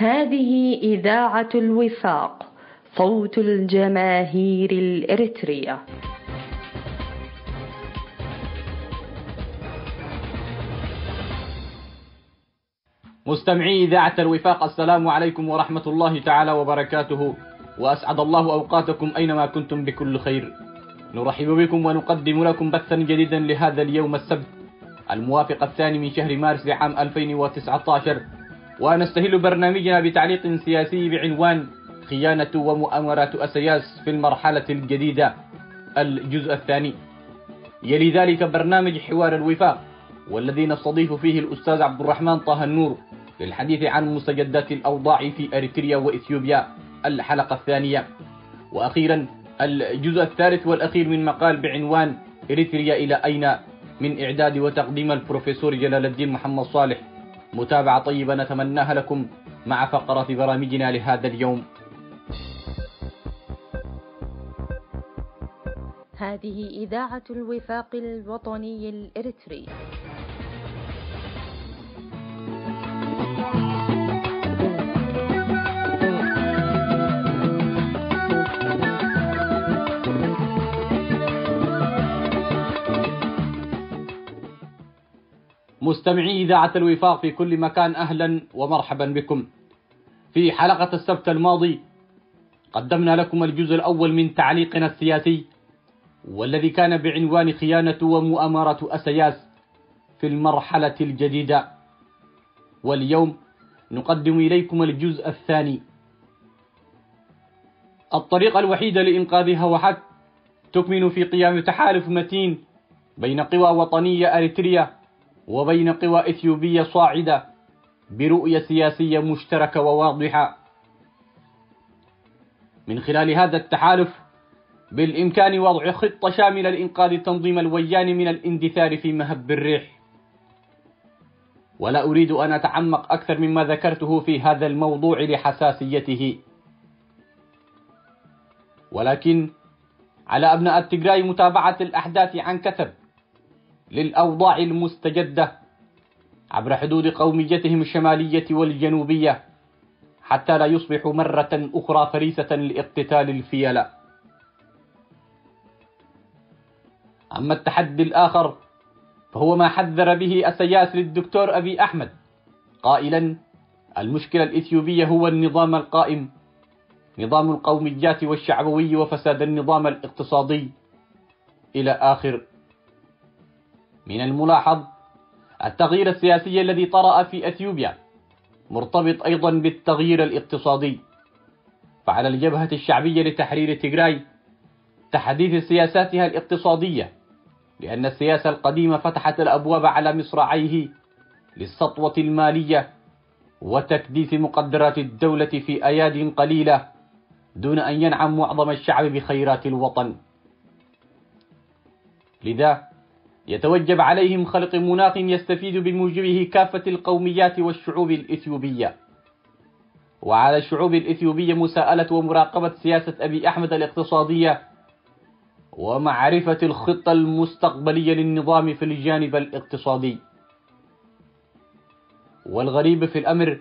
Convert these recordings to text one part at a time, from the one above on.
هذه إذاعة الوفاق، صوت الجماهير الإريترية. مستمعي إذاعة الوفاق، السلام عليكم ورحمة الله تعالى وبركاته، وأسعد الله أوقاتكم أينما كنتم بكل خير. نرحب بكم ونقدم لكم بثا جديدا لهذا اليوم السبت الموافق 2 من شهر مارس لعام 2019، ونستهل برنامجنا بتعليق سياسي بعنوان خيانة ومؤامرات أسياس في المرحلة الجديدة الجزء الثاني. يلي ذلك برنامج حوار الوفاق، والذي نستضيف فيه الأستاذ عبد الرحمن طه النور للحديث عن مستجدات الأوضاع في أريتريا وإثيوبيا الحلقة الثانية. وأخيرا الجزء الثالث والأخير من مقال بعنوان إريتريا إلى أين، من إعداد وتقديم البروفيسور جلال الدين محمد صالح. متابعة طيبة نتمناها لكم مع فقرة برامجنا لهذا اليوم. هذه إذاعة الوفاق الوطني الإريتري. مستمعي إذاعة الوفاق في كل مكان، أهلا ومرحبا بكم. في حلقة السبت الماضي قدمنا لكم الجزء الأول من تعليقنا السياسي، والذي كان بعنوان خيانة ومؤامرة أسياس في المرحلة الجديدة. واليوم نقدم إليكم الجزء الثاني. الطريقة الوحيدة لإنقاذها وحد تكمن في قيام تحالف متين بين قوى وطنية أريتريا وبين قوى إثيوبية صاعدة برؤية سياسية مشتركة وواضحة. من خلال هذا التحالف بالإمكان وضع خطة شاملة لإنقاذ تنظيم الويان من الاندثار في مهب الريح. ولا أريد أن أتعمق أكثر مما ذكرته في هذا الموضوع لحساسيته، ولكن على أبناء التجراي متابعة الأحداث عن كثب للأوضاع المستجدة عبر حدود قوميتهم الشمالية والجنوبية، حتى لا يصبحوا مرة أخرى فريسة لاقتتال الفيلة. أما التحدي الآخر فهو ما حذر به أسياس للدكتور أبي أحمد قائلا: المشكلة الإثيوبية هو النظام القائم، نظام القوميات والشعبوي، وفساد النظام الاقتصادي إلى آخر. من الملاحظ التغيير السياسي الذي طرأ في أثيوبيا مرتبط أيضا بالتغيير الاقتصادي، فعلى الجبهة الشعبية لتحرير تيغراي تحديث سياساتها الاقتصادية، لأن السياسة القديمة فتحت الأبواب على مصراعيه للسطوة المالية وتكديس مقدرات الدولة في أياد قليلة دون أن ينعم معظم الشعب بخيرات الوطن. لذا يتوجب عليهم خلق مناخ يستفيد بموجبه كافة القوميات والشعوب الإثيوبية. وعلى الشعوب الإثيوبية مساءلة ومراقبة سياسة أبي أحمد الاقتصادية ومعرفة الخطة المستقبلية للنظام في الجانب الاقتصادي. والغريب في الأمر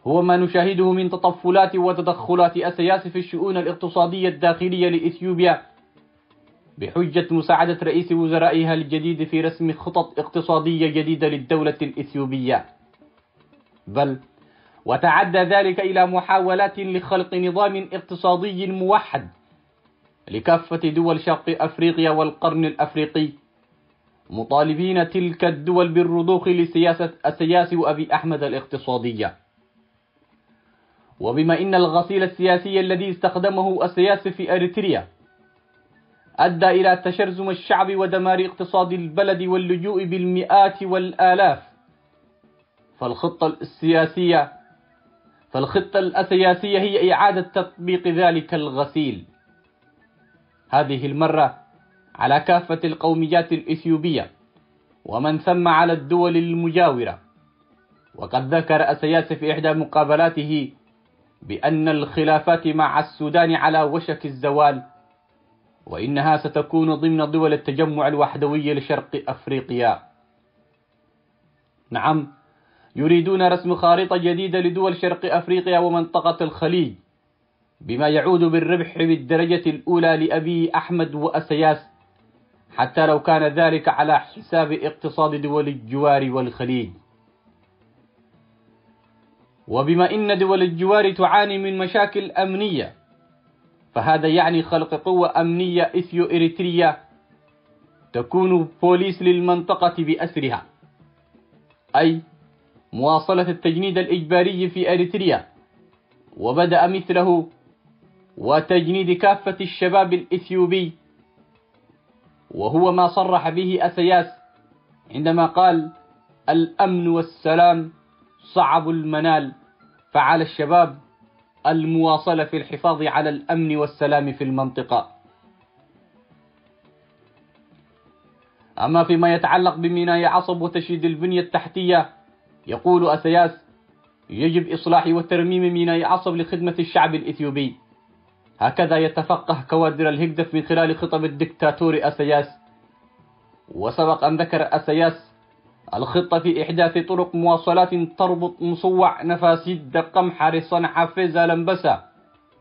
هو ما نشاهده من تطفلات وتدخلات أسياس في الشؤون الاقتصادية الداخلية لإثيوبيا بحجة مساعدة رئيس وزرائها الجديد في رسم خطط اقتصادية جديدة للدولة الإثيوبية، بل وتعدى ذلك إلى محاولات لخلق نظام اقتصادي موحد لكافة دول شرق أفريقيا والقرن الأفريقي، مطالبين تلك الدول بالرضوخ لسياسة أسياس وأبي أحمد الاقتصادية. وبما إن الغسيل السياسي الذي استخدمه أسياس في أريتريا أدى إلى تشرذم الشعب ودمار اقتصاد البلد واللجوء بالمئات والآلاف، فالخطة الأسياسية هي إعادة تطبيق ذلك الغسيل، هذه المرة على كافة القوميات الإثيوبية ومن ثم على الدول المجاورة. وقد ذكر أسياس في إحدى مقابلاته بأن الخلافات مع السودان على وشك الزوال، وإنها ستكون ضمن دول التجمع الوحدوي لشرق أفريقيا. نعم، يريدون رسم خارطة جديدة لدول شرق أفريقيا ومنطقة الخليج، بما يعود بالربح بالدرجة الأولى لأبي أحمد وأسياس، حتى لو كان ذلك على حساب اقتصاد دول الجوار والخليج. وبما إن دول الجوار تعاني من مشاكل أمنية، فهذا يعني خلق قوة أمنية إثيو إريتريا تكون بوليس للمنطقة بأسرها، أي مواصلة التجنيد الإجباري في إريتريا، وبدأ مثله وتجنيد كافة الشباب الإثيوبي، وهو ما صرح به أسياس عندما قال: الأمن والسلام صعب المنال، فعلى الشباب المواصلة في الحفاظ على الأمن والسلام في المنطقة. أما فيما يتعلق بميناء عصب وتشييد البنية التحتية، يقول أسياس: يجب إصلاح وترميم ميناء عصب لخدمة الشعب الإثيوبي. هكذا يتفقه كوادر الهجدف من خلال خطب الدكتاتور أسياس. وسبق أن ذكر أسياس الخطة في إحداث طرق مواصلات تربط مصوع نفاسيد قمحر صنعاء فيزا لمبسة،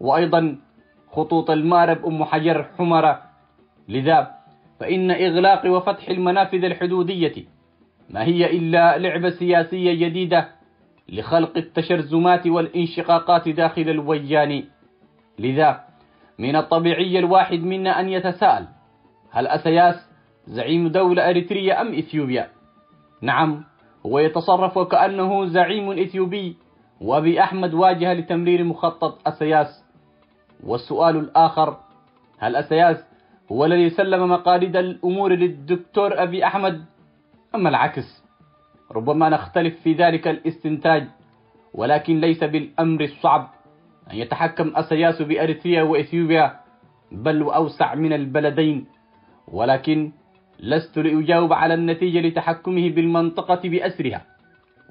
وأيضا خطوط المارب أم حجر حمرة. لذا فإن إغلاق وفتح المنافذ الحدودية ما هي إلا لعبة سياسية جديدة لخلق التشرذمات والانشقاقات داخل الويان. لذا من الطبيعي الواحد منا أن يتساءل: هل أسياس زعيم دولة أريتريا أم إثيوبيا؟ نعم، هو يتصرف وكأنه زعيم إثيوبي، وأبي أحمد واجه لتمرير مخطط أسياس. والسؤال الآخر: هل أسياس هو الذي سلم مقاليد الأمور للدكتور أبي أحمد أم العكس؟ ربما نختلف في ذلك الاستنتاج، ولكن ليس بالأمر الصعب أن يتحكم أسياس بأريتريا وإثيوبيا، بل وأوسع من البلدين. ولكن لست لأجاوب على النتيجة لتحكمه بالمنطقة بأسرها،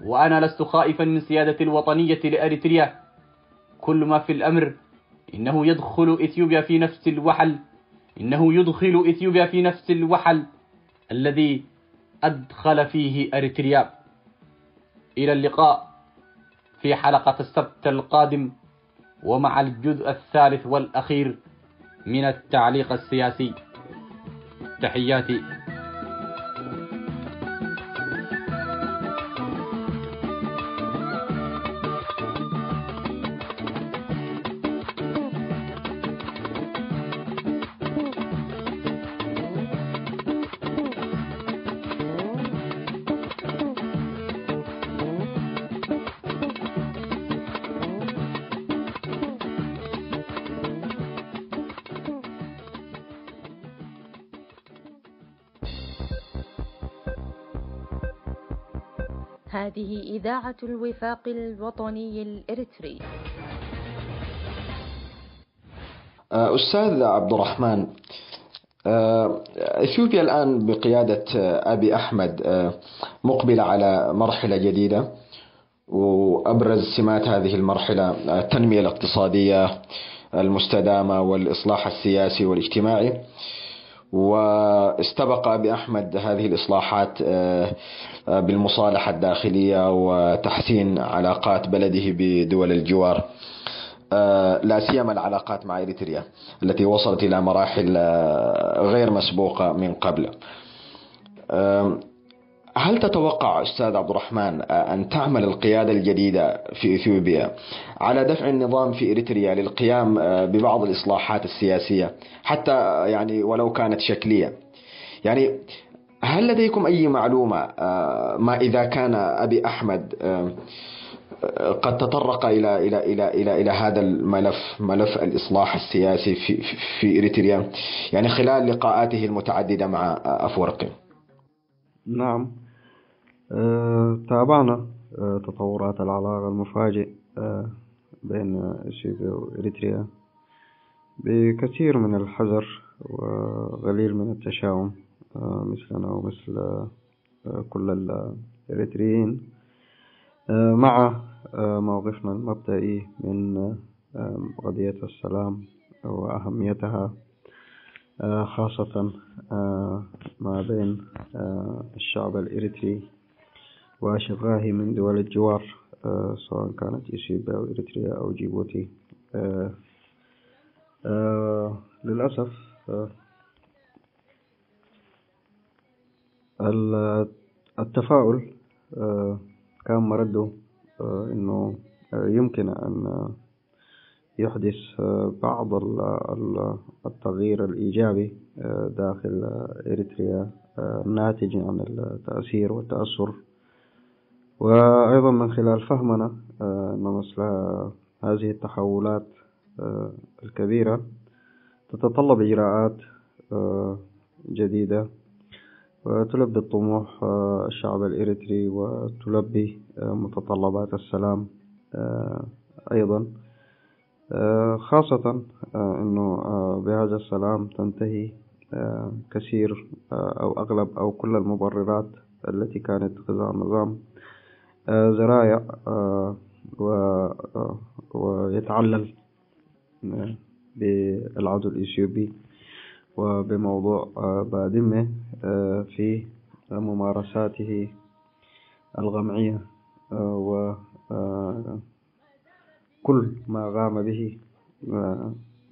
وأنا لست خائفا من سيادة الوطنية لأريتريا. كل ما في الأمر إنه يدخل إثيوبيا في نفس الوحل الذي أدخل فيه أريتريا. إلى اللقاء في حلقة السبت القادم، ومع الجزء الثالث والأخير من التعليق السياسي. تحياتي. هذه إذاعة الوفاق الوطني الإريتري. أستاذ عبد الرحمن، إثيوبيا الآن بقيادة أبي أحمد مقبلة على مرحلة جديدة، وأبرز سمات هذه المرحلة التنمية الاقتصادية المستدامة والإصلاح السياسي والاجتماعي. واستبق أبي أحمد هذه الإصلاحات بالمصالحة الداخلية وتحسين علاقات بلده بدول الجوار، لا سيما العلاقات مع إريتريا التي وصلت إلى مراحل غير مسبوقة من قبل. هل تتوقع أستاذ عبد الرحمن أن تعمل القيادة الجديدة في إثيوبيا على دفع النظام في إريتريا للقيام ببعض الإصلاحات السياسية، حتى يعني ولو كانت شكلية؟ يعني هل لديكم أي معلومة ما إذا كان أبي أحمد قد تطرق إلى هذا الملف، ملف الإصلاح السياسي في إريتريا، يعني خلال لقاءاته المتعددة مع أفورقي؟ نعم، تابعنا تطورات العلاقة المفاجئ بين إثيوبيا وإريتريا بكثير من الحذر وقليل من التشاؤم، مثلنا ومثل كل الإريتريين، مع موقفنا المبدئي من قضية السلام وأهميتها، خاصة ما بين الشعب الإريتري وأشقائه من دول الجوار، سواء كانت إثيوبيا أو إريتريا أو جيبوتي. للأسف التفاؤل كان مرده أنه يمكن أن يحدث بعض التغيير الإيجابي داخل إريتريا ناتج عن التأثير والتأثر، وأيضا من خلال فهمنا أن مثل هذه التحولات الكبيرة تتطلب إجراءات جديدة وتلبي الطموح الشعب الإريتري وتلبي متطلبات السلام أيضا، خاصة أنه بهذا السلام تنتهي كثير أو أغلب أو كل المبررات التي كانت خلال النظام ذرايع ويتعلل بالعدو الإثيوبي وبموضوع بادمه في ممارساته الغمعية وكل ما قام به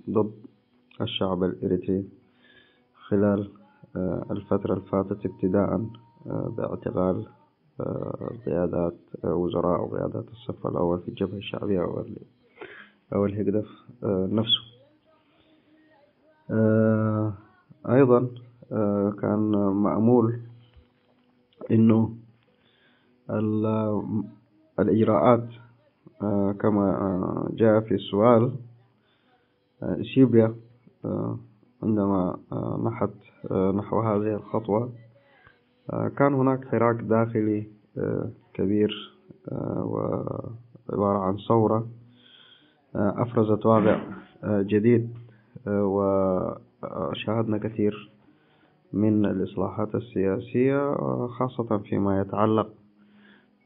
ضد الشعب الإريتري خلال الفترة الفاتت، ابتداء باعتقال قيادات وزراء وقيادات الصف الأول في الجبهة الشعبية أو الهجدف نفسه. أيضا كان مأمول إنه الإجراءات كما جاء في السؤال، إثيوبيا عندما نحت نحو هذه الخطوة كان هناك حراك داخلي كبير وعبارة عن ثورة أفرزت واقع جديد، وشاهدنا كثير من الإصلاحات السياسية خاصة فيما يتعلق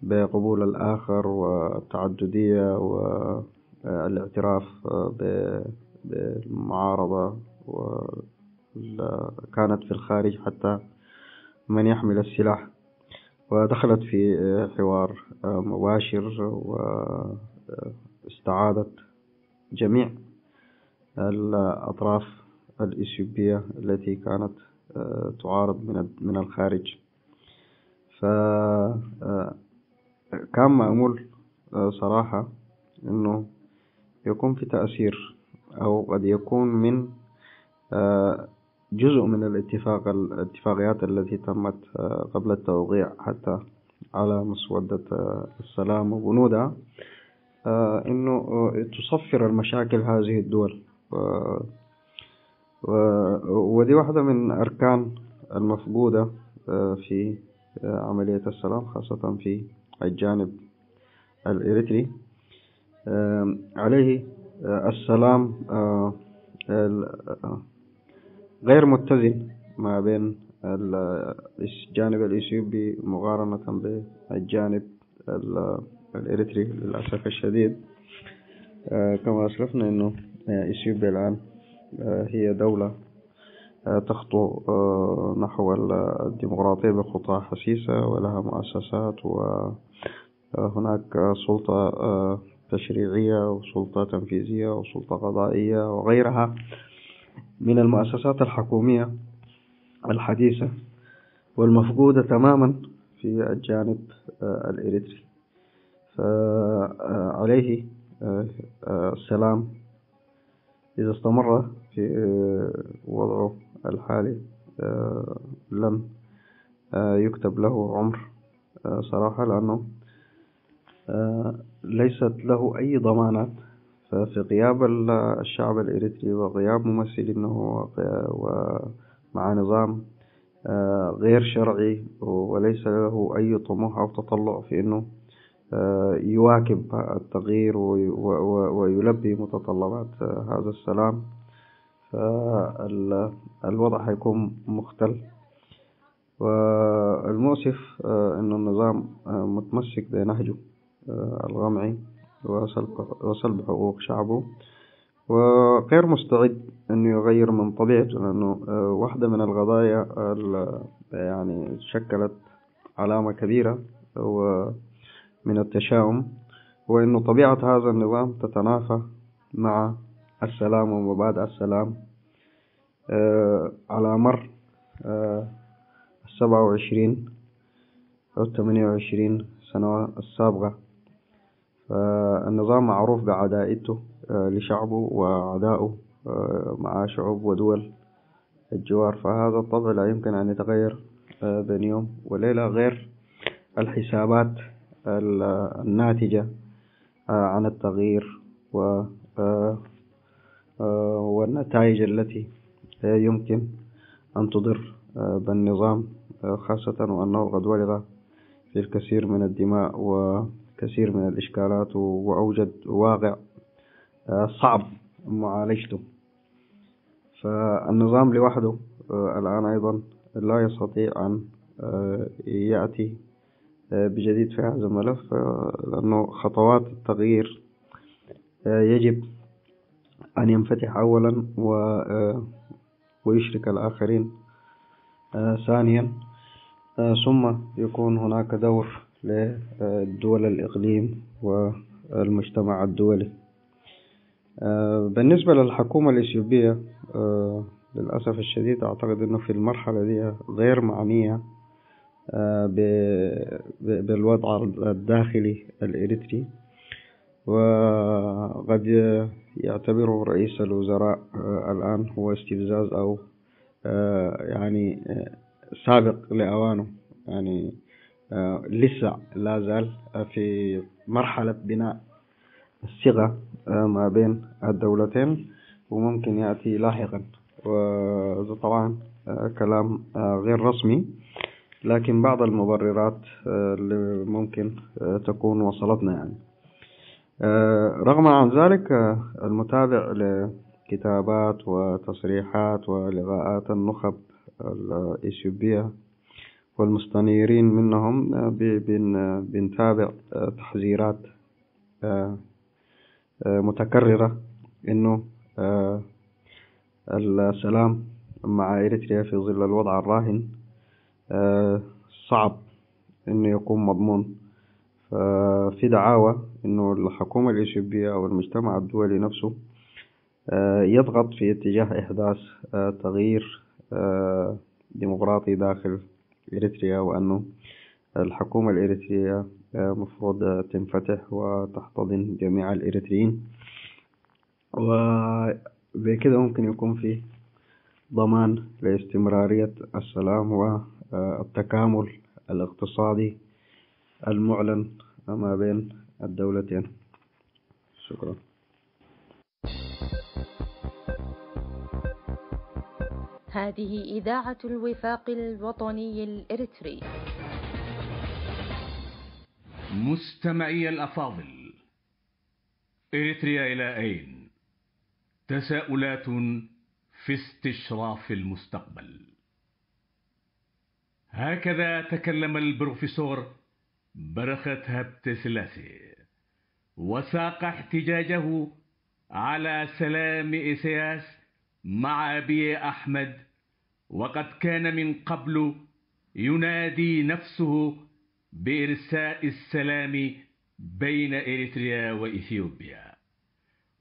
بقبول الآخر والتعددية والاعتراف بالمعارضة، وكانت في الخارج حتى من يحمل السلاح، ودخلت في حوار مباشر واستعادت جميع الأطراف الإثيوبية التي كانت تعارض من الخارج. فكان مأمول صراحة أنه يكون في تأثير أو قد يكون من جزء من الاتفاقيات التي تمت قبل التوقيع حتى على مسودة السلام وبنودها، أنه تصفر المشاكل هذه الدول، ودي واحدة من أركان المفقودة في عملية السلام خاصة في الجانب الإريتري. عليه السلام غير متزن ما بين الجانب الإثيوبي مقارنة بالجانب الإريتري للأسف الشديد. كما أسلفنا أنه إثيوبيا الآن هي دولة تخطو نحو الديمقراطية بخطى حسيسة، ولها مؤسسات، وهناك سلطة تشريعية وسلطة تنفيذية وسلطة قضائية وغيرها من المؤسسات الحكومية الحديثة والمفقودة تماما في الجانب الإريتري. فعليه السلام إذا استمر في وضعه الحالي لن يكتب له عمر صراحة، لأنه ليست له أي ضمانات. ففي غياب الشعب الإريتري وغياب ممثلينه ومع نظام غير شرعي وليس له أي طموح أو تطلع في أنه يواكب التغيير ويلبي متطلبات هذا السلام، فالوضع هيكون مختل. والمؤسف أن النظام متمسك بنهجه الغمعي وسلب حقوق شعبه، وغير مستعد أن يغير من طبيعته، لأنه واحدة من القضايا يعني شكلت علامة كبيرة ومن التشاؤم هو أن طبيعة هذا النظام تتنافى مع السلام ومبادئ السلام على مر 27 أو 28 سنة السابقة. فالنظام معروف بعدائته لشعبه وعداؤه مع شعوب ودول الجوار، فهذا الطبع لا يمكن أن يتغير بين يوم وليلة، غير الحسابات الناتجة عن التغيير والنتائج التي يمكن أن تضر بالنظام، خاصة وأنه قد ولغ في الكثير من الدماء وكثير من الإشكالات، وأوجد واقع صعب معالجته. فالنظام لوحده الآن أيضا لا يستطيع أن يأتي بجديد في هذا الملف، لأنه خطوات التغيير يجب أن ينفتح أولا ويشرك الآخرين ثانيا، ثم يكون هناك دور لدول الإقليم والمجتمع الدولي. بالنسبة للحكومة الإثيوبية للأسف الشديد أعتقد أنه في المرحلة دي غير معنية بالوضع الداخلي الإريتري، وقد يعتبره رئيس الوزراء الآن هو استفزاز أو يعني سابق لأوانه، يعني لسه لا زال في مرحلة بناء الثقة ما بين الدولتين، وممكن يأتي لاحقا. وهذا طبعا كلام غير رسمي، لكن بعض المبررات اللي ممكن تكون وصلتنا يعني. رغم عن ذلك المتابع لكتابات وتصريحات ولقاءات النخب الإثيوبية والمستنيرين منهم بنتابع تحذيرات متكررة إنه السلام مع إريتريا في ظل الوضع الراهن صعب إنه يكون مضمون. ففي دعاوى إنه الحكومة الإثيوبية أو المجتمع الدولي نفسه يضغط في اتجاه إحداث تغيير ديمقراطي داخل إريتريا، وأنه الحكومة الإريترية مفروض تنفتح وتحتضن جميع الإريتريين، وبكده ممكن يكون في ضمان لاستمرارية السلام والتكامل الاقتصادي المعلن ما بين الدولتين. شكرا. هذه إذاعة الوفاق الوطني الإريتري. مستمعي الأفاضل، إريتريا إلى أين؟ تساؤلات في استشراف المستقبل. هكذا تكلم البروفيسور برخت هبت سلاسي، وساق احتجاجه على سلام إسياس مع أبي أحمد، وقد كان من قبل ينادي نفسه بإرساء السلام بين إريتريا وإثيوبيا،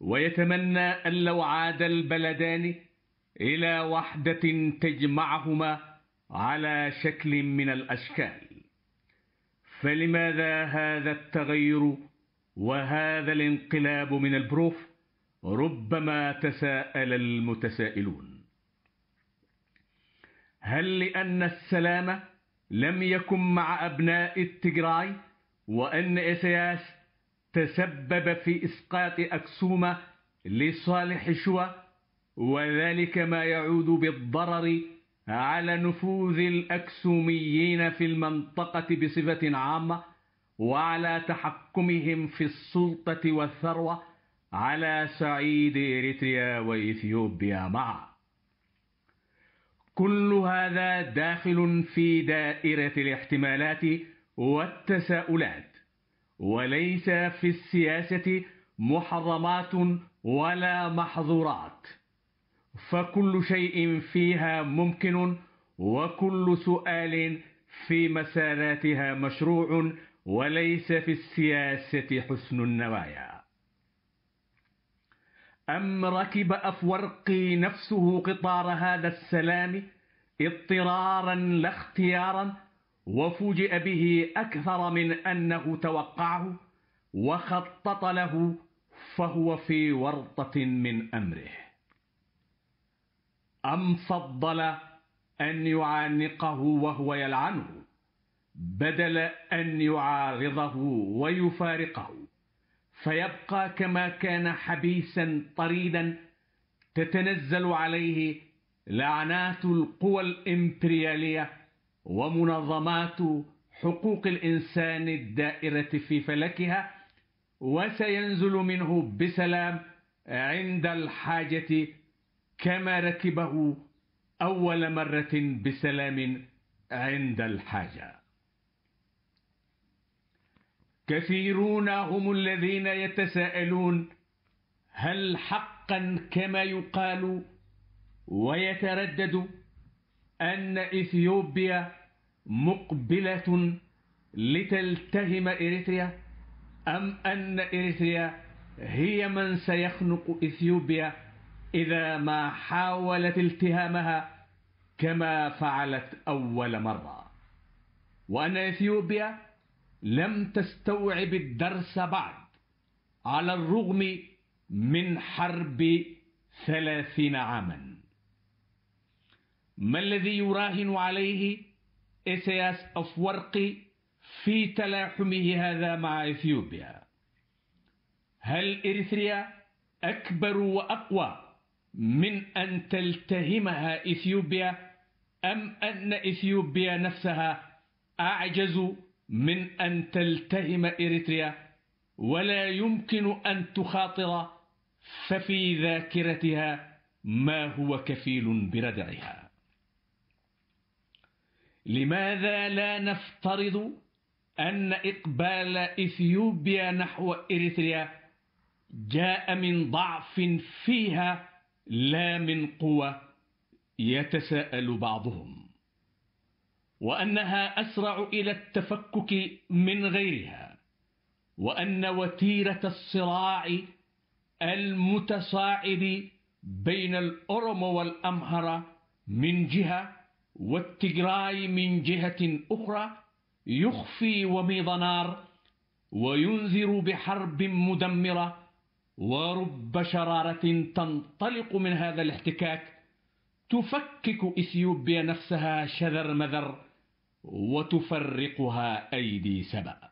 ويتمنى أن لو عاد البلدان إلى وحدة تجمعهما على شكل من الأشكال. فلماذا هذا التغير وهذا الانقلاب من البروف؟ ربما تساءل المتسائلون. هل لأن السلام لم يكن مع أبناء التجراي، وأن إسياس تسبب في إسقاط أكسوم لصالح شوا، وذلك ما يعود بالضرر على نفوذ الأكسوميين في المنطقة بصفة عامة، وعلى تحكمهم في السلطة والثروة على صعيد إريتريا وإثيوبيا معا؟ كل هذا داخل في دائرة الاحتمالات والتساؤلات، وليس في السياسة محرمات ولا محظورات، فكل شيء فيها ممكن، وكل سؤال في مساراتها مشروع، وليس في السياسة حسن النوايا. أم ركب أفورقي نفسه قطار هذا السلام اضطرارا لا اختيارا، وفوجئ به أكثر من أنه توقعه وخطط له، فهو في ورطة من أمره؟ أم فضل أن يعانقه وهو يلعنه بدل أن يعارضه ويفارقه، فيبقى كما كان حبيسا طريدا تتنزل عليه لعنات القوى الإمبريالية ومنظمات حقوق الإنسان الدائرة في فلكها، وسينزل منه بسلام عند الحاجة كما ركبه أول مرة بسلام عند الحاجة. كثيرون هم الذين يتساءلون هل حقا كما يقال ويتردد أن إثيوبيا مقبلة لتلتهم إريتريا، أم أن إريتريا هي من سيخنق إثيوبيا إذا ما حاولت التهامها كما فعلت أول مرة، وأن إثيوبيا لم تستوعب الدرس بعد على الرغم من حرب 30 عاما. ما الذي يراهن عليه إسياس أفورقي في تلاحمه هذا مع إثيوبيا؟ هل إريتريا أكبر وأقوى من أن تلتهمها إثيوبيا، أم أن إثيوبيا نفسها أعجز من أن تلتهم إريتريا ولا يمكن أن تخاطر، ففي ذاكرتها ما هو كفيل بردعها؟ لماذا لا نفترض أن إقبال إثيوبيا نحو إريتريا جاء من ضعف فيها لا من قوة؟ يتساءل بعضهم، وأنها أسرع إلى التفكك من غيرها، وأن وتيرة الصراع المتصاعد بين الأورمو والأمهرة من جهة والتجراي من جهة أخرى يخفي وميض نار وينذر بحرب مدمرة، ورب شرارة تنطلق من هذا الاحتكاك تفكك إثيوبيا نفسها شذر مذر وتفرقها أيدي سبأ.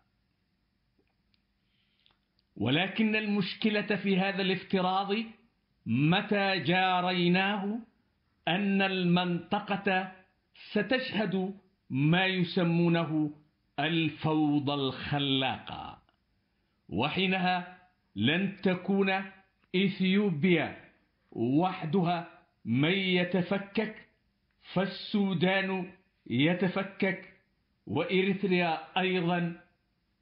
ولكن المشكلة في هذا الافتراض متى جاريناه أن المنطقة ستشهد ما يسمونه الفوضى الخلاقة، وحينها لن تكون إثيوبيا وحدها من يتفكك، فالسودان يتفكك وإريتريا أيضا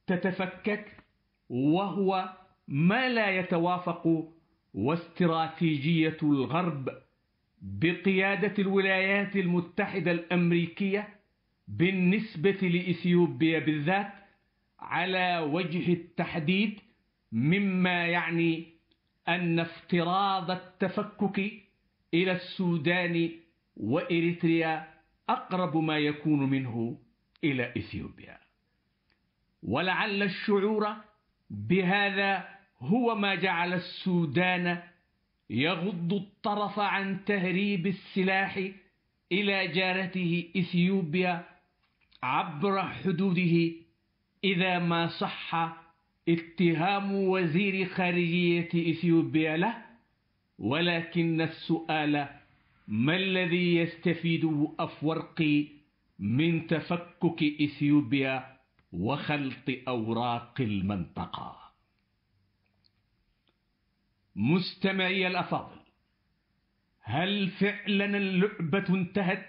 تتفكك، وهو ما لا يتوافق. واستراتيجية الغرب بقيادة الولايات المتحدة الأمريكية بالنسبة لإثيوبيا بالذات على وجه التحديد، مما يعني أن افتراض التفكك إلى السودان وإريتريا أقرب ما يكون منه إلى إثيوبيا. ولعل الشعور بهذا هو ما جعل السودان يغض الطرف عن تهريب السلاح إلى جارته إثيوبيا عبر حدوده إذا ما صح اتهام وزير خارجية إثيوبيا له. ولكن السؤال: ما الذي يستفيده أفورقي من تفكك إثيوبيا وخلط أوراق المنطقة؟ مستمعي الأفاضل، هل فعلا اللعبة انتهت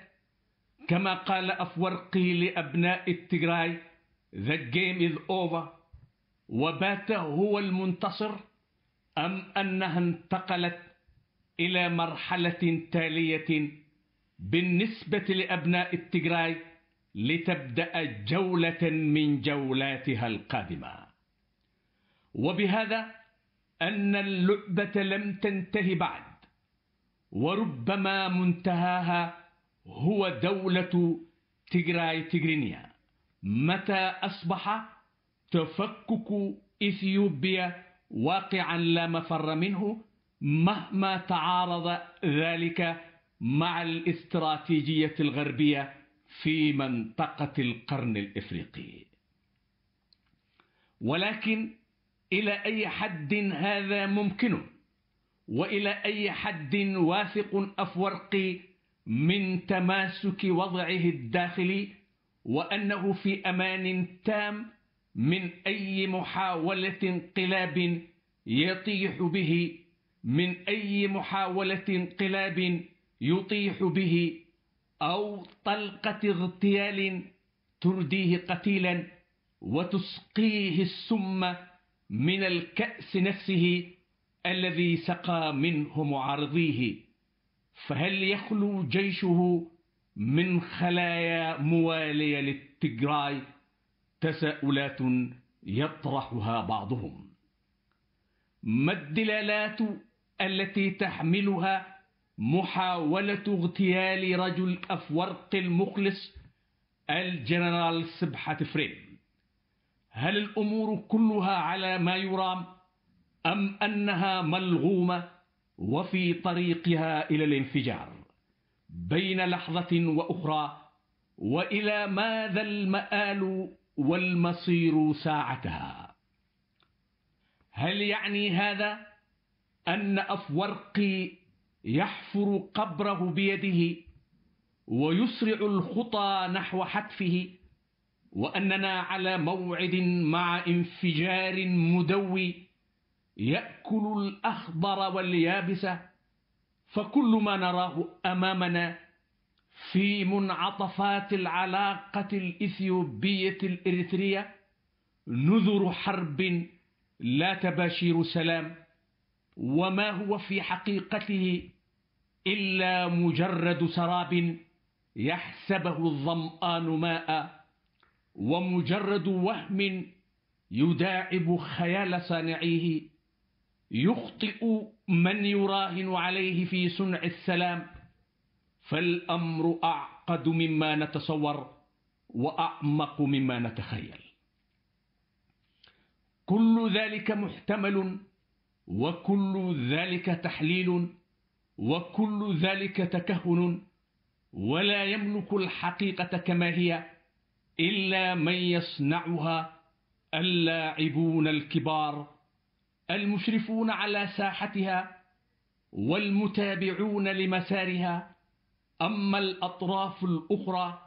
كما قال أفورقي لأبناء التجراي The game is over وبات هو المنتصر، أم أنها انتقلت إلى مرحلة تالية بالنسبة لأبناء التجراي لتبدأ جولة من جولاتها القادمة. وبهذا أن اللعبة لم تنتهي بعد، وربما منتهاها هو دولة تيغراي تيغرينيا، متى أصبح تفكك إثيوبيا واقعا لا مفر منه، مهما تعارض ذلك مع الاستراتيجية الغربية في منطقة القرن الإفريقي. ولكن إلى أي حد هذا ممكن؟ وإلى أي حد واثق أفورقي من تماسك وضعه الداخلي وأنه في أمان تام من أي محاولة انقلاب يطيح به، من أي محاولة انقلاب يطيح به، أو طلقة اغتيال ترديه قتيلا وتسقيه السم من الكأس نفسه الذي سقى منه معارضيه؟ فهل يخلو جيشه من خلايا موالية للتيغراي؟ تساؤلات يطرحها بعضهم. ما الدلالات التي تحملها محاولة اغتيال رجل أفورق المخلص الجنرال سبحة فريم؟ هل الأمور كلها على ما يرام، أم أنها ملغومة وفي طريقها إلى الانفجار بين لحظة وأخرى؟ وإلى ماذا المآل والمصير ساعتها؟ هل يعني هذا أن أفورقي يحفر قبره بيده ويسرع الخطى نحو حتفه، وأننا على موعد مع انفجار مدوي يأكل الأخضر واليابس؟ فكل ما نراه أمامنا في منعطفات العلاقة الإثيوبية الإريترية نذر حرب لا تباشير سلام، وما هو في حقيقته إلا مجرد سراب يحسبه الظمآن ماء، ومجرد وهم يداعب خيال صانعيه، يخطئ من يراهن عليه في صنع السلام. فالأمر أعقد مما نتصور وأعمق مما نتخيل. كل ذلك محتمل، وكل ذلك تحليل، وكل ذلك تكهن، ولا يملك الحقيقة كما هي إلا من يصنعها اللاعبون الكبار المشرفون على ساحتها والمتابعون لمسارها. أما الأطراف الأخرى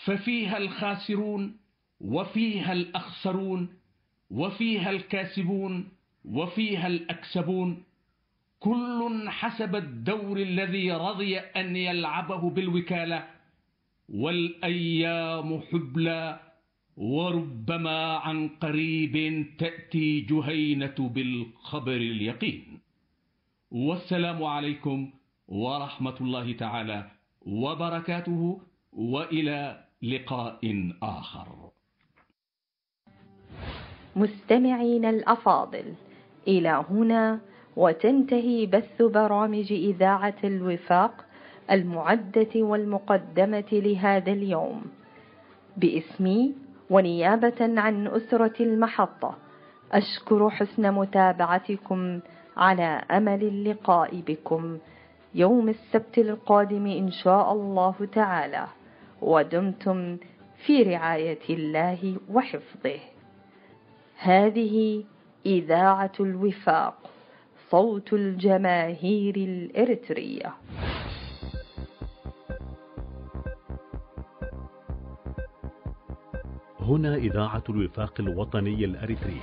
ففيها الخاسرون وفيها الأخسرون وفيها الكاسبون وفيها الأكسبون، كل حسب الدور الذي رضي أن يلعبه بالوكالة. والأيام حبلى، وربما عن قريب تأتي جهينة بالخبر اليقين. والسلام عليكم ورحمة الله تعالى وبركاته، وإلى لقاء آخر. مستمعين الأفاضل، إلى هنا وتنتهي بث برامج إذاعة الوفاق المعدة والمقدمة لهذا اليوم. باسمي ونيابة عن أسرة المحطة أشكر حسن متابعتكم، على أمل اللقاء بكم يوم السبت القادم إن شاء الله تعالى، ودمتم في رعاية الله وحفظه. هذه إذاعة الوفاق، صوت الجماهير الإريترية. هنا إذاعة الوفاق الوطني الأريتري.